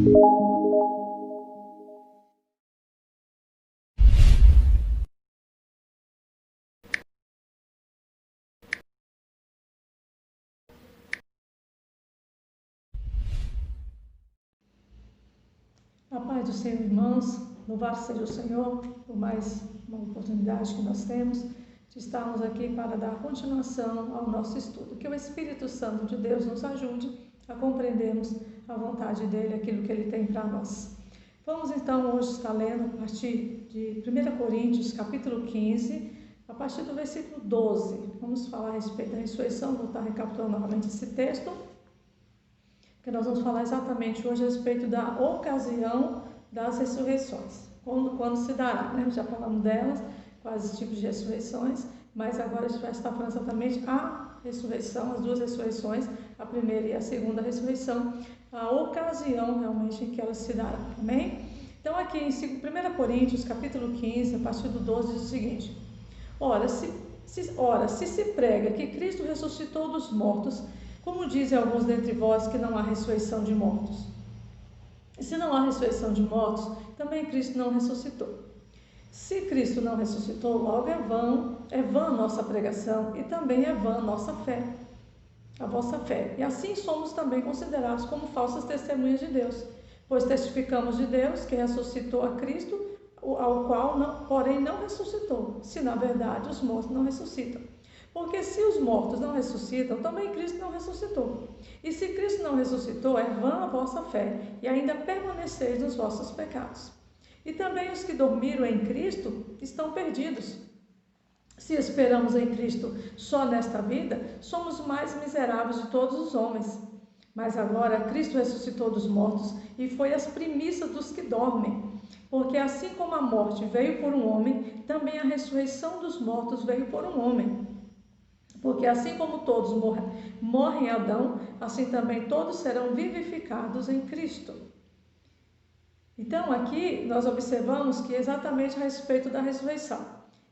A paz do Senhor, irmãos, louvado seja o Senhor por mais uma oportunidade que nós temos de estarmos aqui para dar continuação ao nosso estudo. Que o Espírito Santo de Deus nos ajude a compreendermos a vontade dEle, aquilo que Ele tem para nós. Vamos então hoje estar lendo a partir de 1 Coríntios, capítulo 15, a partir do versículo 12. Vamos falar a respeito da ressurreição, vou estar recapitulando novamente esse texto, que nós vamos falar exatamente hoje a respeito da ocasião das ressurreições, quando se dará, né? Já falamos delas, quais os tipos de ressurreições, mas agora a gente vai estar falando exatamente a ressurreição, as duas ressurreições, a primeira e a segunda ressurreição, a ocasião realmente em que elas se darão, amém? Então aqui em 1 Coríntios, capítulo 15, a partir do 12, diz o seguinte: Ora, se se prega que Cristo ressuscitou dos mortos, como dizem alguns dentre vós que não há ressurreição de mortos? E se não há ressurreição de mortos, também Cristo não ressuscitou. Se Cristo não ressuscitou, logo é vã a nossa pregação e também é vã a nossa fé, a vossa fé. E assim somos também considerados como falsas testemunhas de Deus, pois testificamos de Deus que ressuscitou a Cristo, ao qual, porém, não ressuscitou, se na verdade os mortos não ressuscitam. Porque se os mortos não ressuscitam, também Cristo não ressuscitou. E se Cristo não ressuscitou, é vã a vossa fé, e ainda permaneceis nos vossos pecados. E também os que dormiram em Cristo estão perdidos. Se esperamos em Cristo só nesta vida, somos os mais miseráveis de todos os homens. Mas agora Cristo ressuscitou dos mortos e foi as primícias dos que dormem. Porque assim como a morte veio por um homem, também a ressurreição dos mortos veio por um homem. Porque assim como todos morrem em Adão, assim também todos serão vivificados em Cristo. Então aqui nós observamos que exatamente a respeito da ressurreição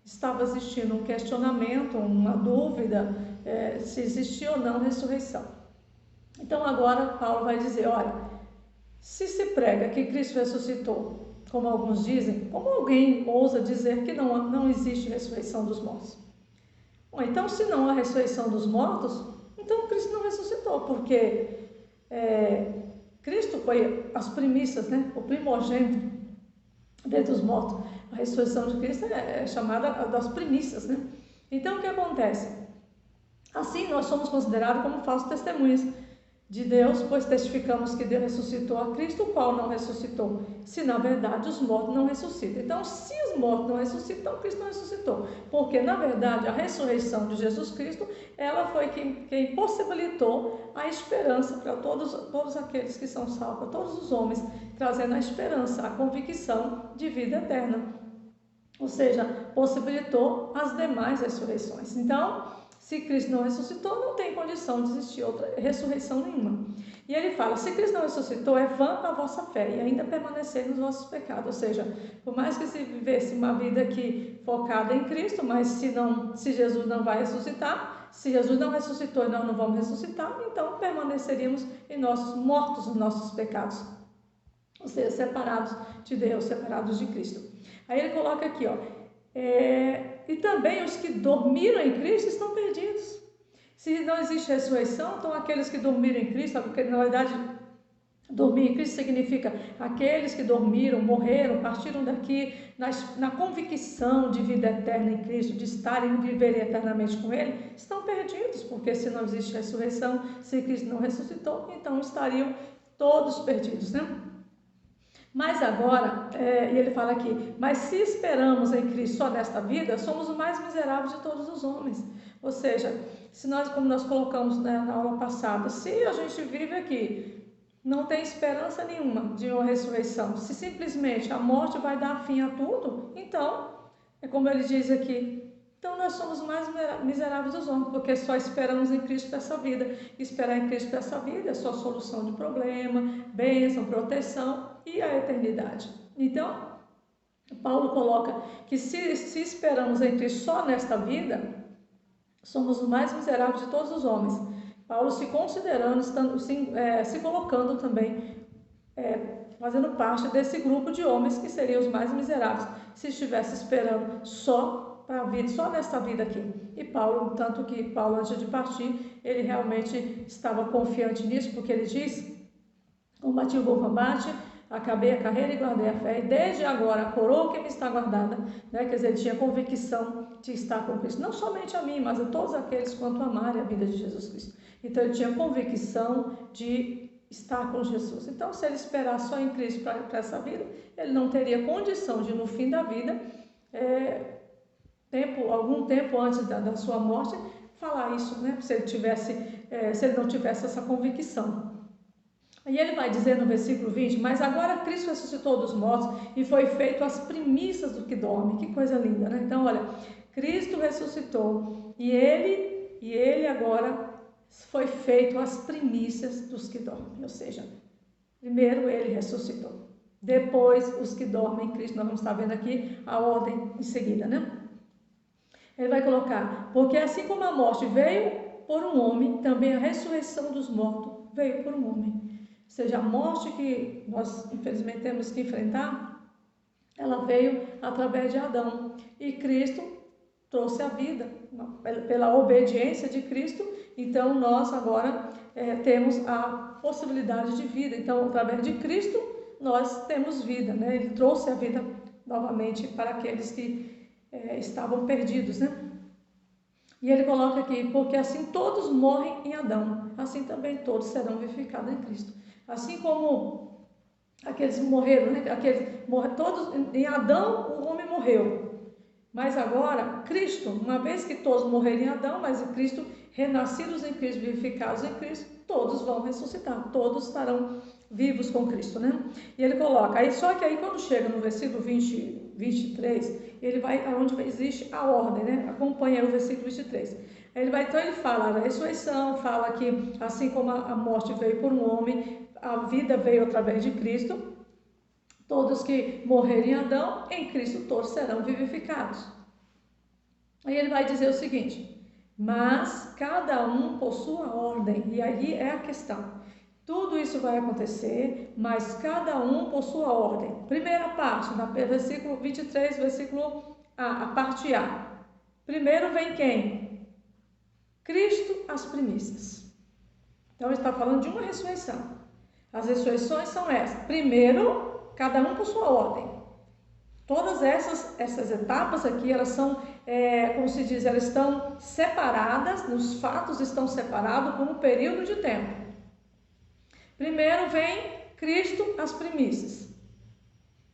estava existindo um questionamento, uma dúvida se existia ou não ressurreição. Então agora Paulo vai dizer, olha, se prega que Cristo ressuscitou, como alguns dizem, como alguém ousa dizer que não existe ressurreição dos mortos? Bom, então, se não há ressurreição dos mortos, então Cristo não ressuscitou, porque Cristo foi as primícias, né? O primogênito dentre os mortos. A ressurreição de Cristo é chamada das primícias, né? Então, o que acontece? Assim, nós somos considerados como falsos testemunhas de Deus, pois testificamos que Deus ressuscitou a Cristo, o qual não ressuscitou, se na verdade os mortos não ressuscitam. Então, se os mortos não ressuscitam, Cristo não ressuscitou, porque na verdade a ressurreição de Jesus Cristo, ela foi quem possibilitou a esperança para todos aqueles que são salvos, para todos os homens, trazendo a esperança, a convicção de vida eterna, ou seja, possibilitou as demais ressurreições. Então, se Cristo não ressuscitou, não tem condição de existir outra ressurreição nenhuma. E ele fala, se Cristo não ressuscitou, é vã a vossa fé e ainda permanecer nos vossos pecados. Ou seja, por mais que se vivesse uma vida aqui focada em Cristo, mas se Jesus não vai ressuscitar, se Jesus não ressuscitou e nós não vamos ressuscitar, então permaneceríamos mortos nos nossos pecados. Ou seja, separados de Deus, separados de Cristo. Aí ele coloca aqui, e também os que dormiram em Cristo estão perdidos. Se não existe ressurreição, então aqueles que dormiram em Cristo, porque na verdade dormir em Cristo significa aqueles que dormiram, morreram, partiram daqui na convicção de vida eterna em Cristo, de estarem e viverem eternamente com Ele, estão perdidos, porque se não existe ressurreição, se Cristo não ressuscitou, então estariam todos perdidos, né? Mas agora, e ele fala aqui, mas se esperamos em Cristo só nesta vida, somos os mais miseráveis de todos os homens. Ou seja, se nós, como nós colocamos, né, na aula passada, se a gente vive aqui, não tem esperança nenhuma de uma ressurreição, se simplesmente a morte vai dar fim a tudo, então, é como ele diz aqui, então nós somos os mais miseráveis dos homens, porque só esperamos em Cristo para essa vida. Esperar em Cristo para essa vida é só solução de problema, bênção, proteção e a eternidade. Então, Paulo coloca que se esperamos em Cristo só nesta vida, somos os mais miseráveis de todos os homens. Paulo se considerando, se colocando também fazendo parte desse grupo de homens que seriam os mais miseráveis, se estivesse esperando só para a vida, só nesta vida aqui. E Paulo, tanto que Paulo, antes de partir, ele realmente estava confiante nisso, porque ele diz: combati o bom combate, acabei a carreira e guardei a fé, e desde agora a coroa que me está guardada, né? Quer dizer, ele tinha convicção de estar com Cristo, não somente a mim, mas a todos aqueles quanto amarem a vida de Jesus Cristo. Então ele tinha convicção de estar com Jesus. Então, se ele esperar só em Cristo para essa vida, ele não teria condição de, no fim da vida, algum tempo antes da sua morte, falar isso, né? Se ele não tivesse essa convicção. E ele vai dizer no versículo 20: mas agora Cristo ressuscitou dos mortos e foi feito as primícias do que dorme. Que coisa linda, né? Então, olha, Cristo ressuscitou e ele agora foi feito as primícias dos que dormem. Ou seja, primeiro ele ressuscitou, depois os que dormem em Cristo. Nós vamos estar vendo aqui a ordem em seguida, né? Ele vai colocar: porque assim como a morte veio por um homem, também a ressurreição dos mortos veio por um homem. Ou seja, a morte que nós infelizmente temos que enfrentar, ela veio através de Adão, e Cristo trouxe a vida pela obediência de Cristo. Então nós agora temos a possibilidade de vida. Então, através de Cristo nós temos vida, né? Ele trouxe a vida novamente para aqueles que estavam perdidos, né? E ele coloca aqui: porque assim todos morrem em Adão, assim também todos serão vivificados em Cristo. Assim como aqueles morreram, né? Todos em Adão o homem morreu, mas agora Cristo, uma vez que todos morreram em Adão, mas em Cristo, renascidos em Cristo, vivificados em Cristo, todos vão ressuscitar, todos estarão vivos com Cristo, né? E ele coloca, só que aí quando chega no versículo 23, ele vai aonde existe a ordem, né? Acompanha o versículo 23. Então ele fala da ressurreição, fala que assim como a morte veio por um homem, a vida veio através de Cristo. Todos que morrerem em Adão, em Cristo todos serão vivificados. Aí ele vai dizer o seguinte: mas cada um por sua ordem. E aí é a questão. Tudo isso vai acontecer, mas cada um por sua ordem. Primeira parte, versículo 23, versículo A parte A. Primeiro vem quem? Cristo, as primícias. Então ele está falando de uma ressurreição. As ressurreições são essas. Primeiro, cada um por sua ordem. Todas essas etapas aqui, elas são, como se diz, elas estão separadas, os fatos estão separados por um período de tempo. Primeiro vem Cristo, as primícias.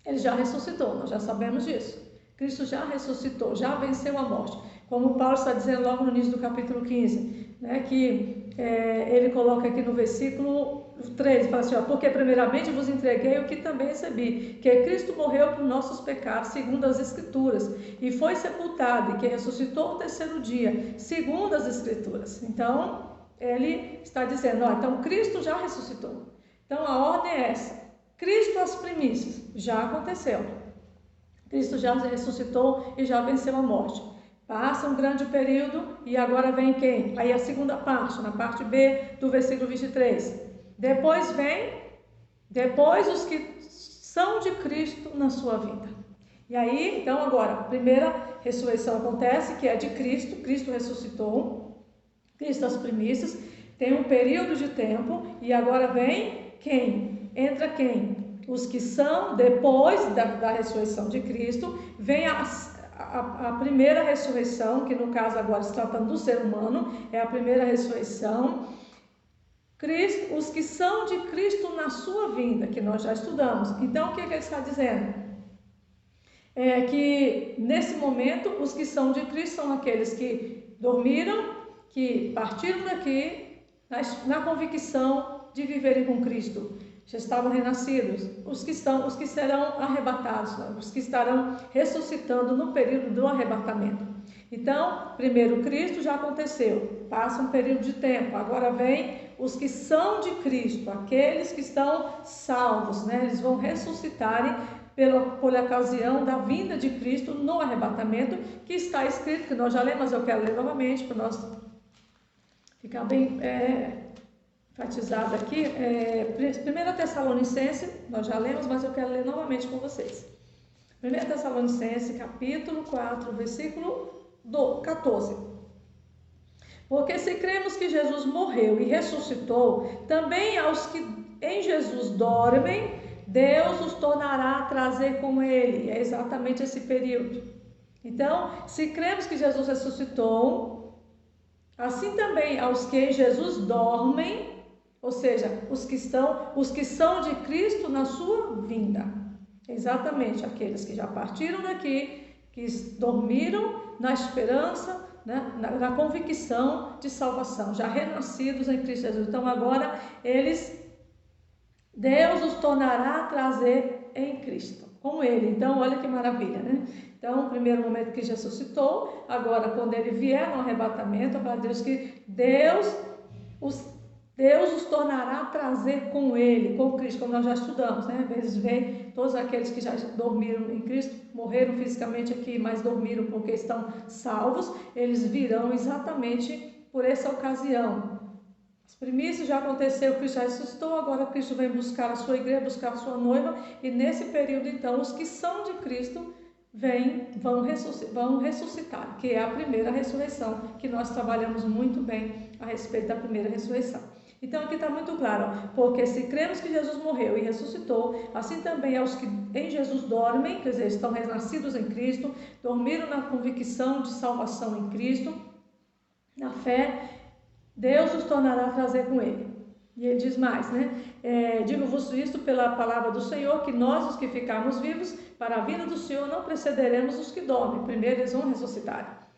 Ele já ressuscitou, nós já sabemos disso. Cristo já ressuscitou, já venceu a morte. Como Paulo está dizendo logo no início do capítulo 15, né, que ele coloca aqui no versículo 13, fala assim: porque primeiramente vos entreguei o que também recebi, que Cristo morreu por nossos pecados, segundo as Escrituras, e foi sepultado, e que ressuscitou no terceiro dia, segundo as Escrituras. Então, ele está dizendo, então Cristo já ressuscitou. Então, a ordem é essa: Cristo as primícias, já aconteceu. Cristo já ressuscitou e já venceu a morte. Passa um grande período e agora vem quem? Aí a segunda parte, na parte B do versículo 23. Depois os que são de Cristo na sua vida. E aí, então agora, a primeira ressurreição acontece, que é de Cristo. Cristo ressuscitou, Cristo as primícias, tem um período de tempo, e agora vem quem? Entra quem? Os que são, depois da ressurreição de Cristo, vem a primeira ressurreição, que no caso agora se tratando do ser humano, é a primeira ressurreição. Cristo, os que são de Cristo na sua vinda, que nós já estudamos. Então, o que ele está dizendo? É que, nesse momento, os que são de Cristo são aqueles que dormiram, que partiram daqui, na convicção de viverem com Cristo. Já estavam renascidos. Os que serão arrebatados, os que estarão ressuscitando no período do arrebatamento. Então, primeiro Cristo já aconteceu, passa um período de tempo, agora vem os que são de Cristo, aqueles que estão salvos, né? Eles vão ressuscitarem por ocasião da vinda de Cristo no arrebatamento, que está escrito, que nós já lemos, mas eu quero ler novamente, para nós ficar bem enfatizada aqui, 1 Tessalonicenses, nós já lemos, mas eu quero ler novamente com vocês. 1 Tessalonicenses, capítulo 4, versículo 14. Porque se cremos que Jesus morreu e ressuscitou, também aos que em Jesus dormem, Deus os tornará a trazer com ele. É exatamente esse período. Então, se cremos que Jesus ressuscitou, assim também aos que em Jesus dormem, ou seja, os que são de Cristo na sua vinda. Exatamente aqueles que já partiram daqui, que dormiram na esperança, né, na convicção de salvação, já renascidos em Cristo Jesus. Então agora Deus os tornará a trazer em Cristo, com Ele. Então olha que maravilha, né? Então, no primeiro momento que Jesus ressuscitou, agora quando Ele vier no arrebatamento, para Deus que Deus os tornará a trazer com Ele, com Cristo, como nós já estudamos, né? Às vezes vem todos aqueles que já dormiram em Cristo, morreram fisicamente aqui, mas dormiram porque estão salvos, eles virão exatamente por essa ocasião. As primícias já aconteceu, Cristo já ressuscitou, agora Cristo vem buscar a sua igreja, buscar a sua noiva, e nesse período, então, os que são de Cristo vão ressuscitar, que é a primeira ressurreição, que nós trabalhamos muito bem a respeito da primeira ressurreição. Então aqui está muito claro, porque se cremos que Jesus morreu e ressuscitou, assim também aos que em Jesus dormem, quer dizer, estão renascidos em Cristo, dormiram na convicção de salvação em Cristo, na fé, Deus os tornará a trazer com Ele. E ele diz mais, né? Digo-vos isto pela palavra do Senhor, que nós, os que ficarmos vivos, para a vinda do Senhor, não precederemos os que dormem. Primeiro eles vão ressuscitar.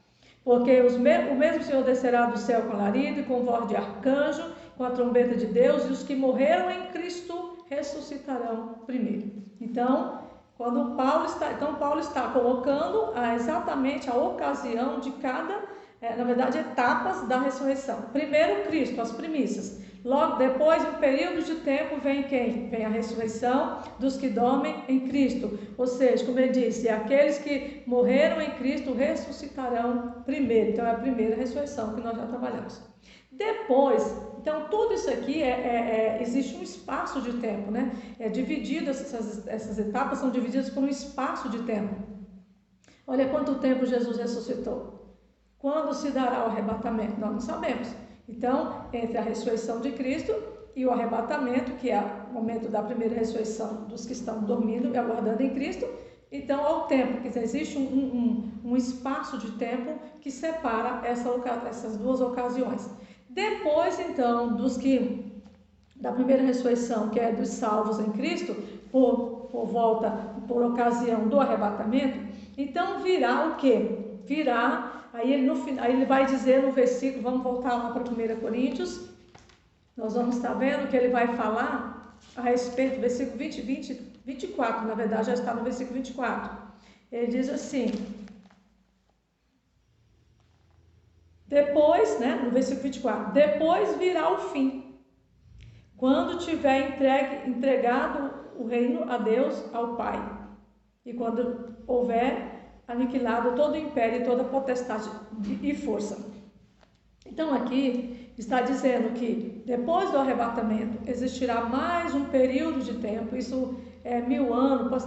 Porque o mesmo Senhor descerá do céu com alarido e com voz de arcanjo, com a trombeta de Deus, e os que morreram em Cristo ressuscitarão primeiro. Então, Paulo está colocando exatamente a ocasião de cada, na verdade, etapas da ressurreição. Primeiro Cristo, as primícias. Logo depois, um período de tempo, vem quem? Vem a ressurreição dos que dormem em Cristo. Ou seja, como ele disse, aqueles que morreram em Cristo ressuscitarão primeiro. Então, é a primeira ressurreição que nós já trabalhamos. Depois, então, tudo isso aqui existe um espaço de tempo, né? Essas etapas são divididas por um espaço de tempo. Olha quanto tempo Jesus ressuscitou. Quando se dará o arrebatamento? Nós não sabemos. Então, entre a ressurreição de Cristo e o arrebatamento, que é o momento da primeira ressurreição dos que estão dormindo e aguardando em Cristo, então ao tempo, que existe um espaço de tempo que separa essas duas ocasiões. Depois, então, da primeira ressurreição, que é dos salvos em Cristo, por ocasião do arrebatamento, então virá o quê? Aí ele vai dizer no versículo, vamos voltar lá para 1 Coríntios, nós vamos estar vendo que ele vai falar a respeito do versículo 24, na verdade já está no versículo 24. Ele diz assim, depois, né, no versículo 24, depois virá o fim, quando tiver entregado o reino a Deus, ao Pai, e quando houver aniquilado todo o império e toda a potestade e força. Então aqui está dizendo que depois do arrebatamento existirá mais um período de tempo, isso é 1000 anos,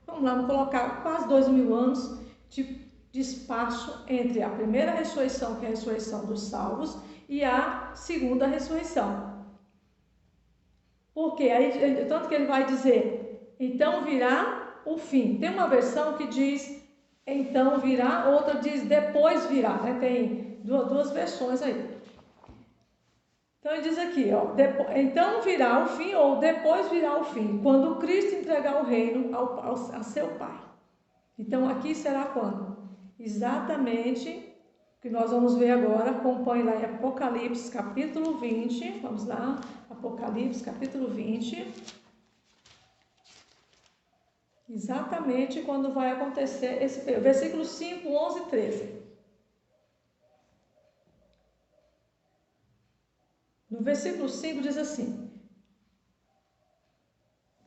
vamos colocar quase 2000 anos de espaço entre a primeira ressurreição, que é a ressurreição dos salvos, e a segunda ressurreição. Porque aí, tanto que ele vai dizer, então virá o fim. Tem uma versão que diz então virá, outra diz depois virá, né? Tem duas versões aí. Então ele diz aqui, ó, então virá o fim, ou depois virá o fim, quando Cristo entregar o reino a seu Pai. Então aqui será quando? Exatamente o que nós vamos ver agora, acompanhe lá em Apocalipse capítulo 20, vamos lá, Apocalipse capítulo 20. Exatamente quando vai acontecer esse período. Versículos 5, 11 e 13. No versículo 5 diz assim,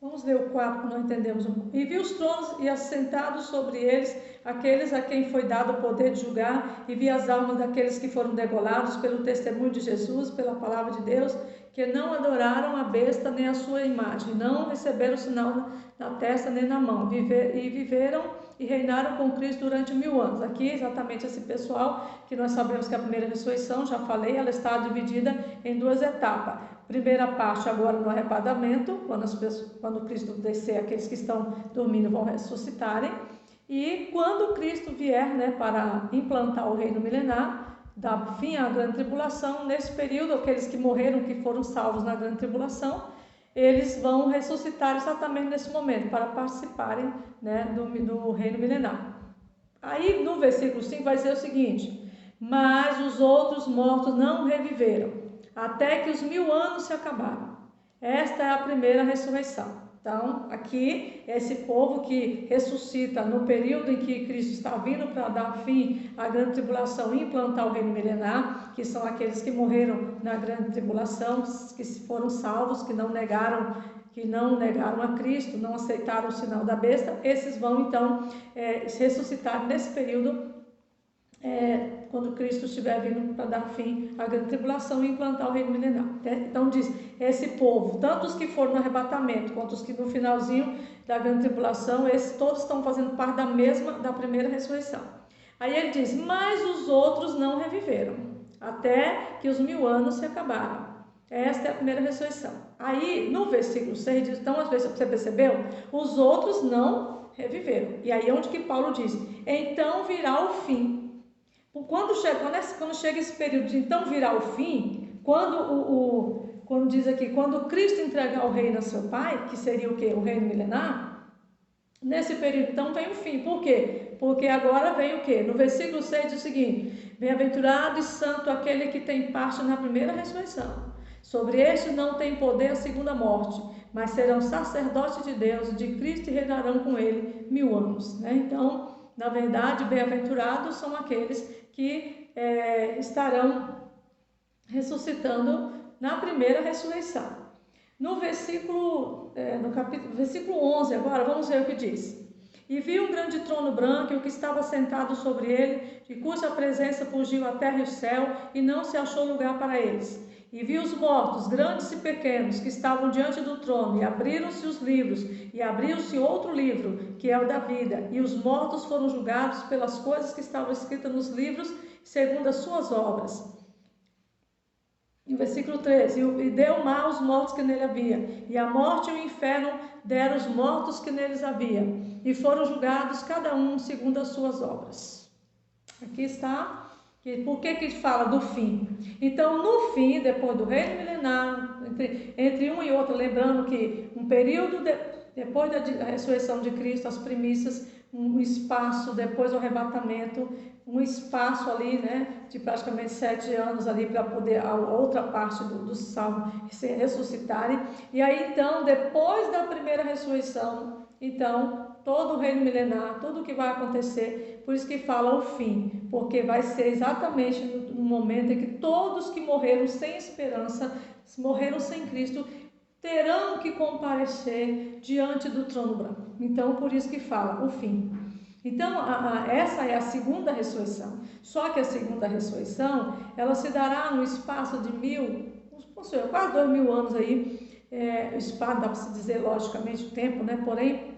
vamos ler o 4 que nós entendemos. E vi os tronos e assentados sobre eles aqueles a quem foi dado o poder de julgar, e vi as almas daqueles que foram degolados pelo testemunho de Jesus, pela palavra de Deus, que não adoraram a besta nem a sua imagem, não receberam o sinal na testa nem na mão, viveram e reinaram com Cristo durante 1000 anos. Aqui exatamente esse pessoal, que nós sabemos que a primeira ressurreição, já falei, ela está dividida em 2 etapas. Primeira parte agora no arrebatamento, quando Cristo descer, aqueles que estão dormindo vão ressuscitarem. E quando Cristo vier, né, para implantar o reino milenar, dar fim à grande tribulação, nesse período, aqueles que morreram, que foram salvos na grande tribulação, eles vão ressuscitar exatamente nesse momento, para participarem, né, do reino milenar. Aí no versículo 5 vai dizer o seguinte: mas os outros mortos não reviveram, até que os 1000 anos se acabaram. Esta é a primeira ressurreição. Então, aqui, esse povo que ressuscita no período em que Cristo está vindo para dar fim à grande tribulação e implantar o reino milenar, que são aqueles que morreram na grande tribulação, que foram salvos, que não negaram a Cristo, não aceitaram o sinal da besta, esses vão então ressuscitar nesse período, quando Cristo estiver vindo para dar fim à grande tribulação e implantar o reino milenar. Então diz, esse povo, tanto os que foram no arrebatamento, quanto os que no finalzinho da grande tribulação, esses todos estão fazendo parte da primeira ressurreição. Aí ele diz, mas os outros não reviveram, até que os 1000 anos se acabaram. Esta é a primeira ressurreição. Aí no versículo 6 diz, então às vezes você percebeu, os outros não reviveram. E aí é onde que Paulo diz, então virá o fim. Quando chega esse período de então virar o fim, quando diz aqui, quando Cristo entregar o reino a seu Pai, que seria o quê? O reino milenar, nesse período então vem o fim. Por quê? Porque agora vem o quê? No versículo 6 diz o seguinte, bem-aventurado e santo aquele que tem parte na primeira ressurreição. Sobre este não tem poder a segunda morte, mas serão sacerdotes de Deus e de Cristo e reinarão com ele 1000 anos. Né? Então, na verdade, bem-aventurados são aqueles que estarão ressuscitando na primeira ressurreição. No versículo 11, agora vamos ver o que diz. E vi um grande trono branco e o que estava sentado sobre ele, de cuja presença fugiu a terra e o céu, e não se achou lugar para eles. E vi os mortos, grandes e pequenos, que estavam diante do trono, e abriram-se os livros, e abriu-se outro livro, que é o da vida, e os mortos foram julgados pelas coisas que estavam escritas nos livros, segundo as suas obras. No versículo 13, e deu o mar aos mortos que nele havia, e a morte e o inferno deram os mortos que neles havia, e foram julgados cada um segundo as suas obras. Aqui está. Por que fala do fim? Então, no fim, depois do reino milenar, entre um e outro, lembrando que um período depois da ressurreição de Cristo, as primícias, um espaço, depois do arrebatamento, um espaço ali, né, de praticamente 7 anos ali para poder a outra parte dos salvos se ressuscitarem. E aí, então, depois da primeira ressurreição, então, todo o reino milenar, tudo o que vai acontecer, por isso que fala o fim, porque vai ser exatamente no momento em que todos que morreram sem esperança, morreram sem Cristo, terão que comparecer diante do trono branco. Então, por isso que fala o fim. Então, essa é a segunda ressurreição. Só que a segunda ressurreição, ela se dará no espaço de quase 2000 anos aí, espaço, dá para se dizer logicamente o tempo, né? Porém,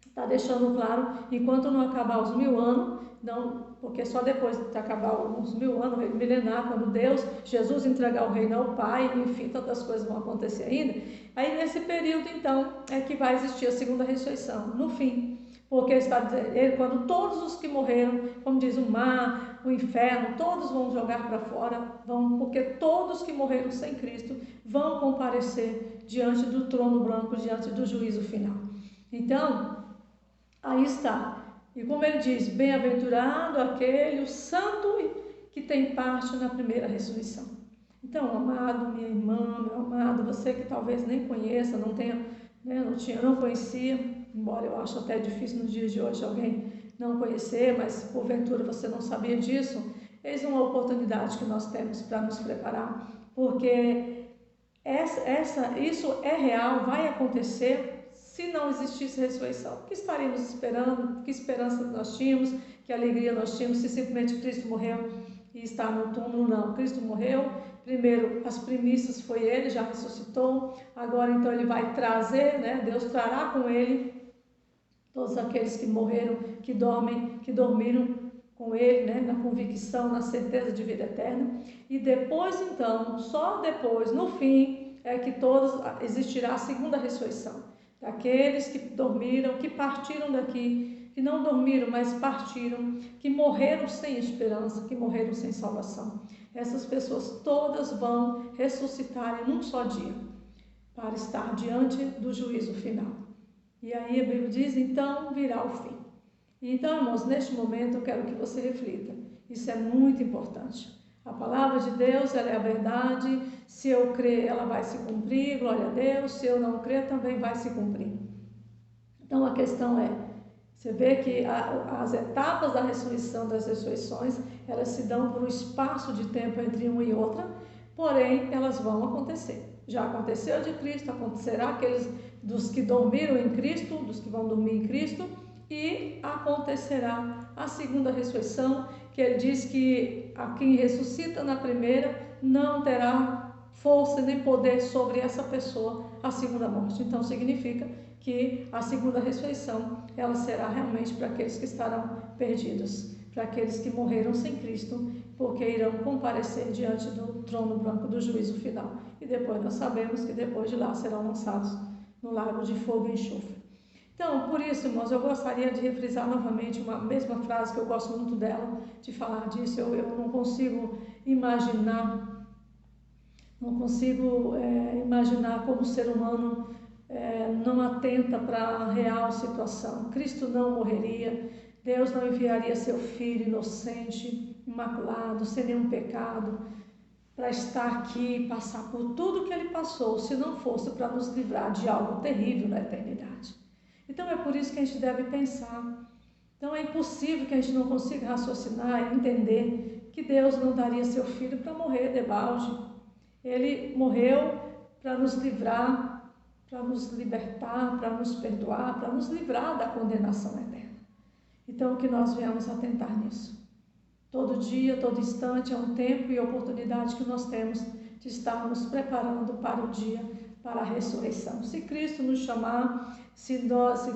está deixando claro, enquanto não acabar os 1000 anos, não, porque só depois de acabar os 1000 anos, o reino milenar, quando Jesus entregar o reino ao Pai, enfim, tantas coisas vão acontecer ainda, aí nesse período então é que vai existir a segunda ressurreição, no fim, porque está dizendo, quando todos os que morreram, como diz o mar, o inferno, todos vão jogar para fora, porque todos que morreram sem Cristo vão comparecer diante do trono branco, diante do juízo final. Então, aí está. E como ele diz, bem-aventurado aquele, o santo que tem parte na primeira ressurreição. Então, amado, minha irmã, meu amado, você que talvez nem conheça, não conhecia, embora eu acho até difícil nos dias de hoje alguém não conhecer, mas porventura você não sabia disso, eis uma oportunidade que nós temos para nos preparar, porque isso é real, vai acontecer. Se não existisse ressurreição, o que estaríamos esperando? Que esperança nós tínhamos? Que alegria nós tínhamos se simplesmente Cristo morreu e está no túmulo? Não, Cristo morreu, primeiro as primícias foi ele, já ressuscitou, agora então ele vai trazer, né? Deus trará com ele todos aqueles que morreram, que dormiram com ele, né? Na convicção, na certeza de vida eterna. E depois então, só depois, no fim, é que existirá a segunda ressurreição. Daqueles que dormiram, que partiram daqui, que não dormiram, mas partiram, que morreram sem esperança, que morreram sem salvação. Essas pessoas todas vão ressuscitar em um só dia, para estar diante do juízo final. E aí a Bíblia diz, então virá o fim. Então, irmãos, neste momento eu quero que você reflita. Isso é muito importante. A palavra de Deus, ela é a verdade. Se eu crer, ela vai se cumprir, glória a Deus. Se eu não crer, também vai se cumprir. Então, a questão é, você vê que as etapas da ressurreição, das ressurreições, elas se dão por um espaço de tempo entre uma e outra, porém, elas vão acontecer. Já aconteceu de Cristo, acontecerá aqueles dos que dormiram em Cristo, dos que vão dormir em Cristo, e acontecerá a segunda ressurreição, que ele diz que a quem ressuscita na primeira não terá força nem poder sobre essa pessoa a segunda morte. Então significa que a segunda ressurreição, ela será realmente para aqueles que estarão perdidos, para aqueles que morreram sem Cristo, porque irão comparecer diante do trono branco do juízo final. E depois nós sabemos que depois de lá serão lançados no lago de fogo e enxofre. Então, por isso, irmãos, eu gostaria de refrisar novamente uma mesma frase que eu gosto muito dela, de falar disso. Eu não consigo imaginar, imaginar como o ser humano não atenta para a real situação. Cristo não morreria, Deus não enviaria seu Filho inocente, imaculado, sem nenhum pecado, para estar aqui, passar por tudo que ele passou, se não fosse para nos livrar de algo terrível na eternidade. Então é por isso que a gente deve pensar. Então é impossível que a gente não consiga raciocinar e entender que Deus não daria seu Filho para morrer debalde. Ele morreu para nos livrar, para nos libertar, para nos perdoar, para nos livrar da condenação eterna. Então que nós venhamos atentar nisso. Todo dia, todo instante é um tempo e oportunidade que nós temos de estarmos preparando para o dia, para a ressurreição. Se Cristo nos chamar, se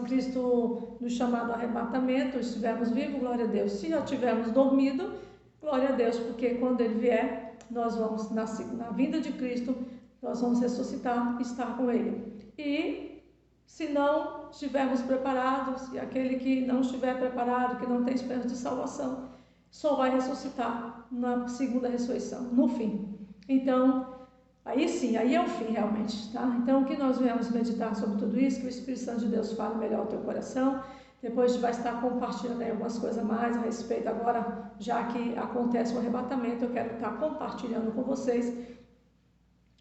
Cristo nos chamar do arrebatamento, estivermos vivos, glória a Deus. Se já tivermos dormido, glória a Deus, porque quando Ele vier, nós vamos, na vinda de Cristo, nós vamos ressuscitar e estar com Ele. E se não estivermos preparados, e aquele que não estiver preparado, que não tem esperança de salvação, só vai ressuscitar na segunda ressurreição, no fim. Então, aí sim, aí é o fim realmente, tá? Então, que nós venhamos meditar sobre tudo isso, que o Espírito Santo de Deus fale melhor ao teu coração. Depois a gente vai estar compartilhando aí algumas coisas a mais a respeito. Agora, já que acontece o arrebatamento, eu quero estar compartilhando com vocês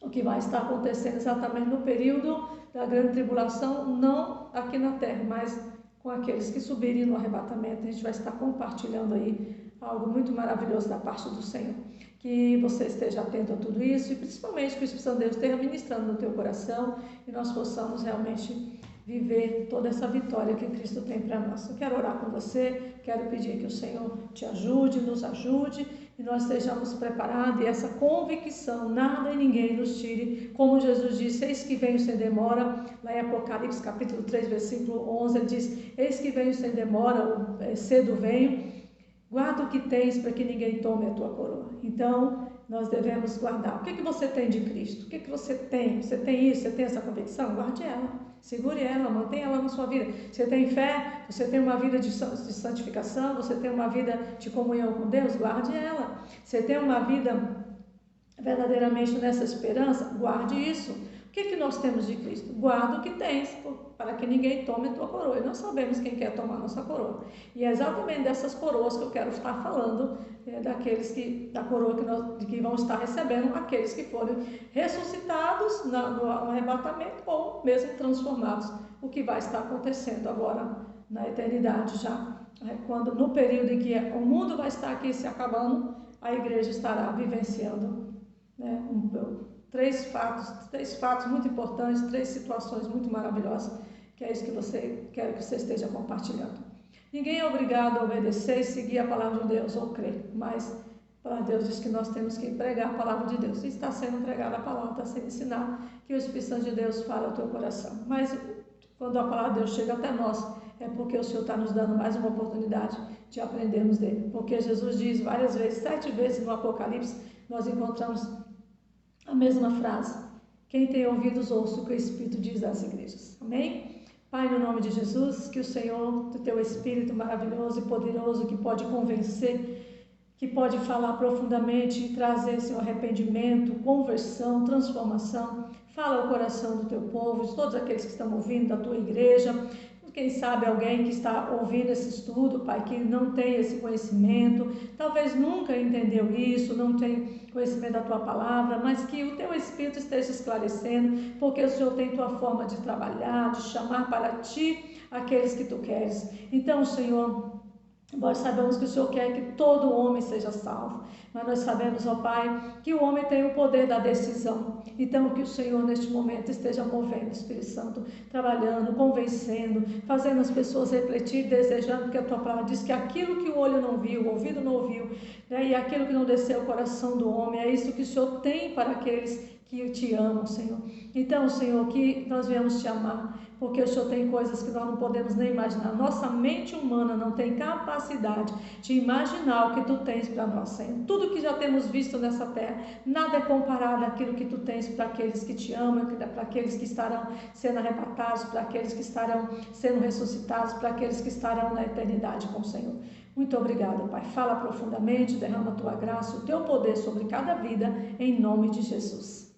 o que vai estar acontecendo exatamente no período da grande tribulação, não aqui na terra, mas com aqueles que subirem no arrebatamento. A gente vai estar compartilhando aí algo muito maravilhoso da parte do Senhor. Que você esteja atento a tudo isso e principalmente que o Espírito Santo de Deus esteja ministrando no teu coração e nós possamos realmente viver toda essa vitória que Cristo tem para nós. Eu quero orar com você, quero pedir que o Senhor te ajude, nos ajude e nós estejamos preparados e essa convicção, nada e ninguém nos tire, como Jesus disse, eis que venho sem demora, lá em Apocalipse capítulo 3, versículo 11, ele diz, eis que venho sem demora, cedo venho, guarda o que tens para que ninguém tome a tua coroa. Então, nós devemos guardar. O que você tem de Cristo? O que você tem? Você tem isso? Você tem essa convicção? Guarde ela. Segure ela, mantenha ela na sua vida. Você tem fé? Você tem uma vida de santificação? Você tem uma vida de comunhão com Deus? Guarde ela. Você tem uma vida verdadeiramente nessa esperança? Guarde isso. O que nós temos de Cristo? Guarda o que tens, para que ninguém tome a tua coroa. E nós sabemos quem quer tomar a nossa coroa. E é exatamente dessas coroas que eu quero estar falando, da coroa que vão estar recebendo aqueles que forem ressuscitados no arrebatamento ou mesmo transformados. O que vai estar acontecendo agora na eternidade já. No período em que o mundo vai estar aqui se acabando, a igreja estará vivenciando, né, três fatos muito importantes, 3 situações muito maravilhosas, que é isso que quero que você esteja compartilhando. Ninguém é obrigado a obedecer e seguir a palavra de Deus ou crer, mas A palavra de Deus diz que nós temos que pregar a palavra de Deus. E está sendo pregada a palavra, está sendo ensinado, que o Espírito Santo de Deus fala ao teu coração. Mas quando a palavra de Deus chega até nós, é porque o Senhor está nos dando mais uma oportunidade de aprendermos dele. Porque Jesus diz várias vezes, 7 vezes no Apocalipse, nós encontramos a mesma frase. Quem tem ouvidos, ouça o que o Espírito diz às igrejas. Amém? Pai, no nome de Jesus, que o Senhor, do teu Espírito maravilhoso e poderoso, que pode convencer, que pode falar profundamente e trazer, Senhor, arrependimento, conversão, transformação. Fala ao coração do teu povo, de todos aqueles que estão ouvindo, da tua igreja. Quem sabe alguém que está ouvindo esse estudo, Pai, que não tem esse conhecimento, talvez nunca entendeu isso, não tem conhecimento da Tua palavra, mas que o Teu Espírito esteja esclarecendo, porque o Senhor tem Tua forma de trabalhar, de chamar para Ti aqueles que Tu queres. Então, Senhor, nós sabemos que o Senhor quer que todo homem seja salvo, mas nós sabemos, ó Pai, que o homem tem o poder da decisão. Então, que o Senhor neste momento esteja movendo, Espírito Santo, trabalhando, convencendo, fazendo as pessoas refletir, desejando, porque a Tua palavra diz que aquilo que o olho não viu, o ouvido não ouviu, né, e aquilo que não desceu ao coração do homem, é isso que o Senhor tem para aqueles que Te amam, Senhor. Então, Senhor, que nós venhamos Te amar, porque o Senhor tem coisas que nós não podemos nem imaginar. Nossa mente humana não tem capacidade de imaginar o que Tu tens para nós, Senhor. Tudo que já temos visto nessa terra, nada é comparado àquilo que Tu tens para aqueles que Te amam, para aqueles que estarão sendo arrebatados, para aqueles que estarão sendo ressuscitados, para aqueles que estarão na eternidade com o Senhor. Muito obrigada, Pai. Fala profundamente, derrama a Tua graça, o Teu poder sobre cada vida, em nome de Jesus.